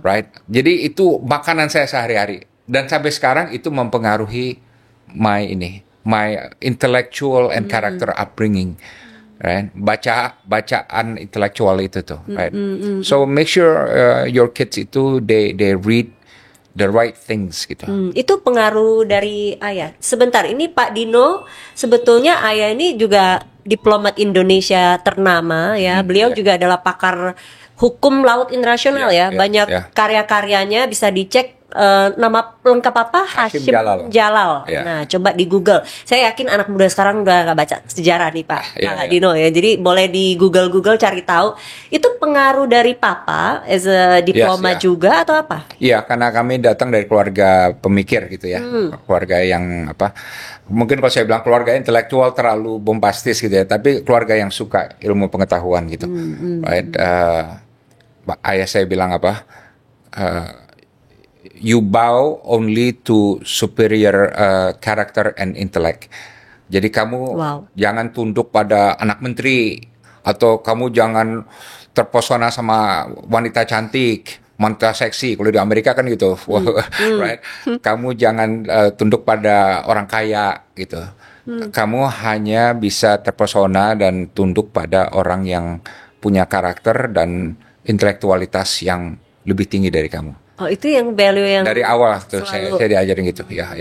right? Jadi itu makanan saya sehari-hari. Dan sampai sekarang itu mempengaruhi my intellectual and character upbringing. right? Bacaan intelektual itu tuh, right? So make sure your kids itu they read the right things gitu. Itu pengaruh dari ayah. Sebentar, ini Pak Dino, sebetulnya ayah ini juga diplomat Indonesia ternama ya. Beliau juga adalah pakar hukum laut internasional ya. Banyak karya-karyanya bisa dicek. Nama lengkap apa? Hashim Jalal. Ya. Nah, coba di Google. Saya yakin anak muda sekarang udah gak baca sejarah nih Pak Dino ya. Jadi boleh di Google cari tahu. Itu pengaruh dari Papa as a diplomat juga atau apa? Iya, karena kami datang dari keluarga pemikir gitu ya. Keluarga yang apa? Mungkin kalau saya bilang keluarga intelektual terlalu bombastis gitu ya, tapi keluarga yang suka ilmu pengetahuan gitu. Right? Ayah saya bilang apa? You bow only to superior character and intellect. Jadi kamu jangan tunduk pada anak menteri, atau kamu jangan terpesona sama wanita cantik, wanita seksi. Kalau di Amerika kan gitu, right? Kamu jangan tunduk pada orang kaya gitu. Kamu hanya bisa terpesona dan tunduk pada orang yang punya karakter dan intelektualitas yang lebih tinggi dari kamu. Oh, itu yang value yang dari awal tuh saya diajarin gitu, ya.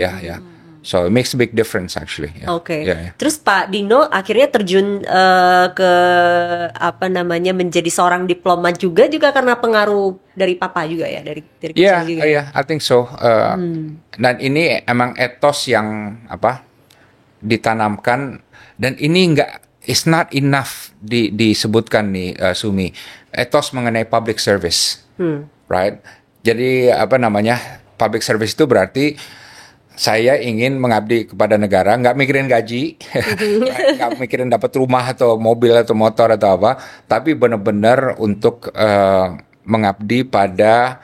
So it makes a big difference actually. Oke. Terus Pak Dino akhirnya terjun ke apa namanya menjadi seorang diplomat juga karena pengaruh dari Papa juga ya, dari kecil juga. Iya, I think so. Dan ini emang etos yang apa ditanamkan, dan ini it's not enough disebutkan nih Sumi, etos mengenai public service, right? Jadi apa namanya public service itu berarti saya ingin mengabdi kepada negara, nggak mikirin gaji, nggak mikirin dapat rumah atau mobil atau motor atau apa, tapi benar-benar untuk mengabdi pada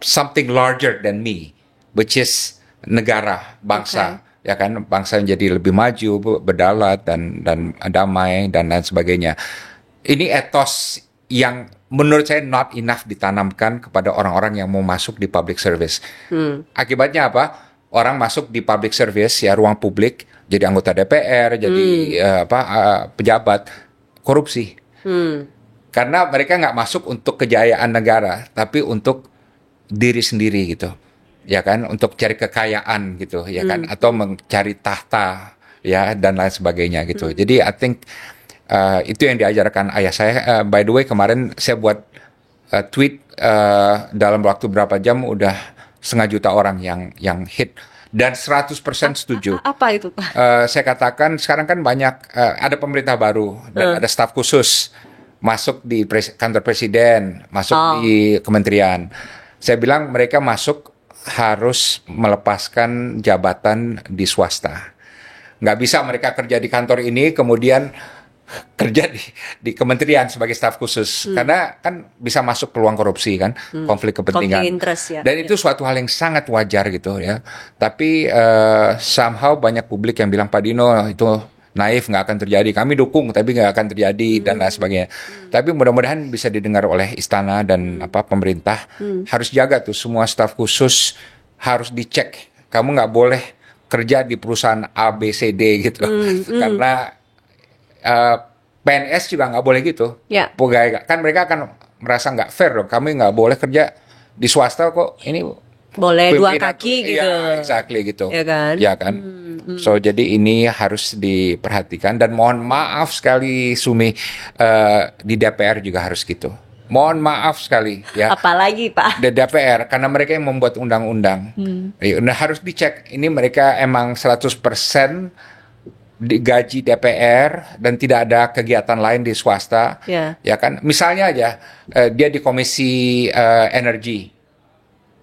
something larger than me, which is negara, bangsa, ya kan, bangsa yang jadi lebih maju, berdaulat dan damai dan lain sebagainya. Ini etos yang menurut saya not enough ditanamkan kepada orang-orang yang mau masuk di public service. Akibatnya apa? Orang masuk di public service, ya ruang publik, jadi anggota DPR, jadi pejabat, korupsi. Karena mereka nggak masuk untuk kejayaan negara, tapi untuk diri sendiri gitu, ya kan? Untuk cari kekayaan gitu, ya kan? Atau mencari tahta, ya, dan lain sebagainya gitu. Jadi I think itu yang diajarkan ayah saya. By the way, kemarin saya buat tweet dalam waktu berapa jam udah 500 juta orang yang hit dan 100% setuju. Apa itu Pak? Saya katakan sekarang kan banyak ada pemerintah baru dan ada staf khusus masuk di kantor presiden, masuk di kementerian. Saya bilang mereka masuk harus melepaskan jabatan di swasta. Nggak bisa mereka kerja di kantor ini kemudian kerja di kementerian sebagai staf khusus, karena kan bisa masuk peluang korupsi kan, konflik kepentingan, interest, ya. Dan itu suatu hal yang sangat wajar gitu ya. Tapi somehow banyak publik yang bilang Pak Dino itu naif, nggak akan terjadi. Kami dukung tapi nggak akan terjadi dan lain sebagainya. Tapi mudah-mudahan bisa didengar oleh istana dan pemerintah. Harus jaga tuh semua staf khusus harus dicek. Kamu nggak boleh kerja di perusahaan A B C D gitu, karena PNS juga nggak boleh gitu. Pegawai kan mereka akan merasa nggak fair dong. Kami nggak boleh kerja di swasta kok ini boleh dua kaki gitu. Iya, exactly gitu. Ya kan? Ya kan. So jadi ini harus diperhatikan dan mohon maaf sekali Sumi, di DPR juga harus gitu. Mohon maaf sekali ya. Apalagi Pak? Di DPR karena mereka yang membuat undang-undang. Nah, harus dicek ini mereka emang 100% digaji DPR dan tidak ada kegiatan lain di swasta, ya kan? Misalnya aja dia di komisi energi,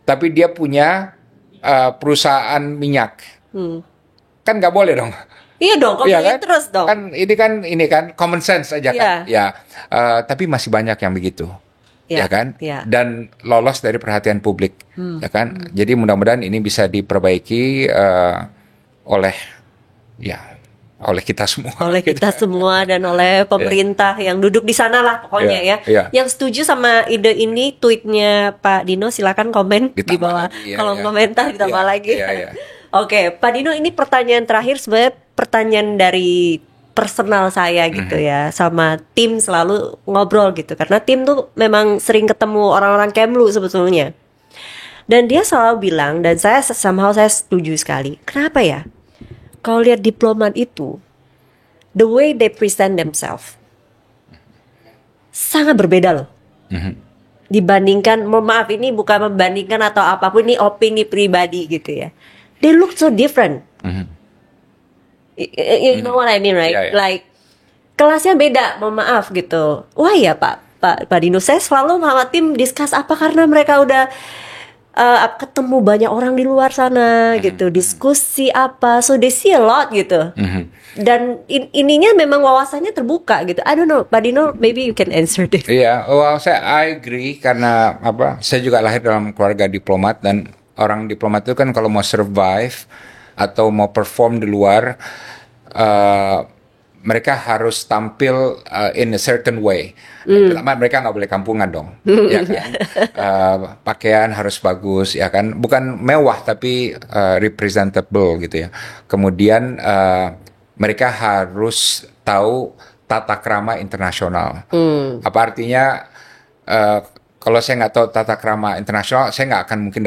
tapi dia punya perusahaan minyak, kan nggak boleh dong? Iya dong, kok kan? terus dong? Kan ini kan common sense aja kan? Ya, tapi masih banyak yang begitu. Ya kan, dan lolos dari perhatian publik, ya kan. Jadi mudah-mudahan ini bisa diperbaiki oleh kita semua. Oleh kita semua dan oleh pemerintah yang duduk di sana lah pokoknya ya. Yang setuju sama ide ini, tweetnya Pak Dino silakan komen di bawah kolom komentar, ditambah lagi. Oke, Pak Dino, ini pertanyaan terakhir, sebenarnya pertanyaan dari personal saya gitu ya, sama tim selalu ngobrol gitu, karena tim tuh memang sering ketemu orang-orang Kemlu sebetulnya. Dan dia selalu bilang, dan saya setuju sekali. Kenapa ya? Kalau lihat diplomat itu, the way they present themselves sangat berbeda loh. Dibandingkan, mohon maaf ini bukan membandingkan atau apapun, ini opini pribadi gitu ya. They look so different. You know what I mean, right? Yeah. Like kelasnya beda, mohon maaf gitu. Wah ya Pak Dino, saya selalu sama tim discuss apa, karena mereka udah ketemu banyak orang di luar sana gitu, diskusi apa, so they see a lot gitu. Dan ininya memang wawasannya terbuka gitu. I don't know, Pak Dino, maybe you can answer this. Iya, well, I agree karena saya juga lahir dalam keluarga diplomat, dan orang diplomat itu kan kalau mau survive atau mau perform di luar, mereka harus tampil in a certain way. Pertama, mereka nggak boleh kampungan dong, ya kan? Pakaian harus bagus, ya kan? Bukan mewah tapi representable gitu ya. Kemudian mereka harus tahu tata krama internasional. Apa artinya? Kalau saya nggak tahu tata krama internasional, saya nggak akan mungkin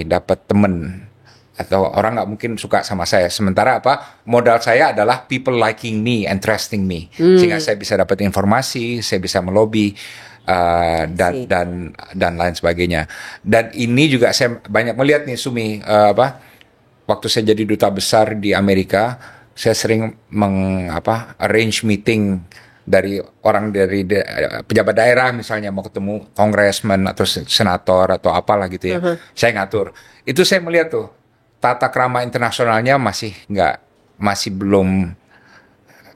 dapat temen, atau orang nggak mungkin suka sama saya. Sementara modal saya adalah people liking me and trusting me, sehingga saya bisa dapat informasi, saya bisa melobi dan lain sebagainya. Dan ini juga saya banyak melihat nih, Sumi, waktu saya jadi duta besar di Amerika, saya sering arrange meeting dari pejabat daerah, misalnya mau ketemu congressman atau senator atau apalah gitu ya. Saya ngatur. Itu saya melihat tuh tata krama internasionalnya masih belum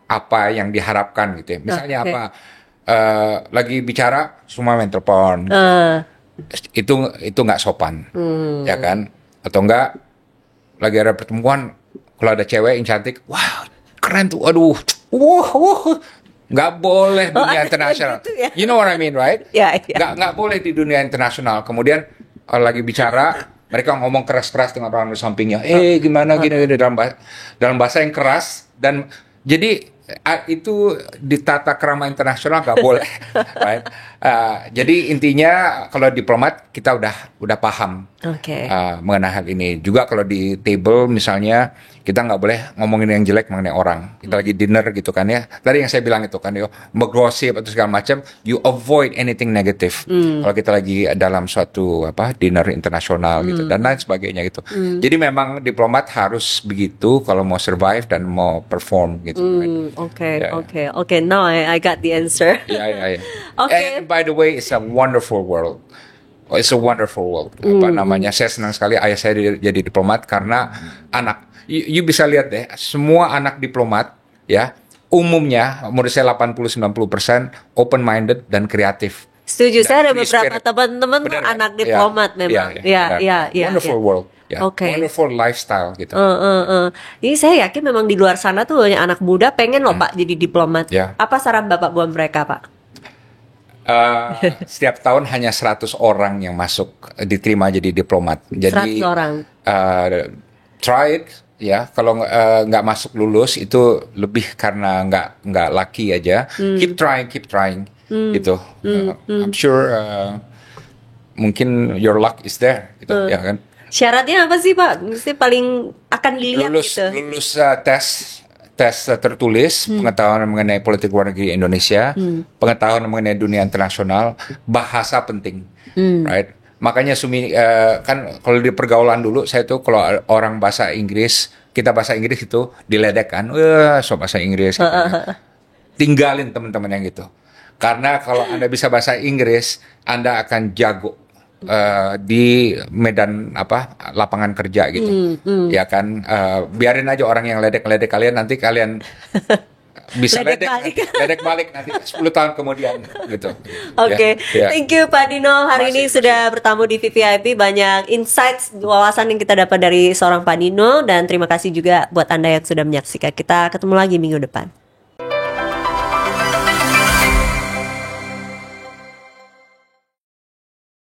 apa yang diharapkan gitu ya. Misalnya lagi bicara semua main telepon. Itu nggak sopan. Ya kan? Atau enggak lagi ada pertemuan, kalau ada cewek yang cantik, wah keren tuh, aduh, nggak boleh dunia internasional. Gitu ya? You know what I mean, right? Yeah. Nggak boleh di dunia internasional. Kemudian lagi bicara, mereka ngomong keras-keras dengan orang di sampingnya. Gimana gini dalam bahasa yang keras, dan jadi itu di tata krama internasional nggak boleh. Right? Jadi intinya kalau diplomat kita udah paham mengenai hal ini. Juga kalau di table misalnya kita nggak boleh ngomongin yang jelek mengenai orang. Kita lagi dinner gitu kan ya. Tadi yang saya bilang itu kan, menggosip atau segala macam, you avoid anything negative. Kalau kita lagi dalam suatu dinner internasional gitu dan lain sebagainya gitu. Jadi memang diplomat harus begitu kalau mau survive dan mau perform gitu. Okay. Now I got the answer. Yeah. Okay. And by the way, it's a wonderful world. It's a wonderful world. Saya senang sekali ayah saya jadi diplomat karena you bisa lihat deh, semua anak diplomat ya, umumnya menurut saya 80-90% open minded dan kreatif. Setuju, saya ada beberapa teman-teman anak diplomat memang. Ya. Wonderful world. Wonderful lifestyle gitu. Ini saya yakin memang di luar sana tuh banyak anak muda pengen loh Pak jadi diplomat. Apa saran Bapak buat mereka, Pak? Setiap tahun hanya 100 orang yang diterima jadi diplomat. Jadi 100 orang. Try it. Ya, kalau nggak masuk lulus itu lebih karena nggak lucky aja. Keep trying, gitu. I'm sure mungkin your luck is there, gitu, ya kan. Syaratnya apa sih Pak? Mesti paling akan dilihat gitu. Lulus tes tertulis, pengetahuan mengenai politik luar negeri Indonesia, pengetahuan mengenai dunia internasional, bahasa penting, right? Makanya Sumi kan kalau di pergaulan dulu saya tuh kalau orang bahasa Inggris, kita bahasa Inggris itu diledek kan, so bahasa Inggris gitu. Tinggalin teman-teman yang gitu. Karena kalau Anda bisa bahasa Inggris, Anda akan jago di medan lapangan kerja gitu. Ya kan, biarin aja orang yang ledek-ledek kalian, nanti kalian bisa ledek balik nanti 10 tahun kemudian gitu. Oke. Thank you Pak Dino, hari ini sudah bertamu di VVIP, banyak insights, wawasan yang kita dapat dari seorang Pak Dino, dan terima kasih juga buat Anda yang sudah menyaksikan. Kita ketemu lagi minggu depan.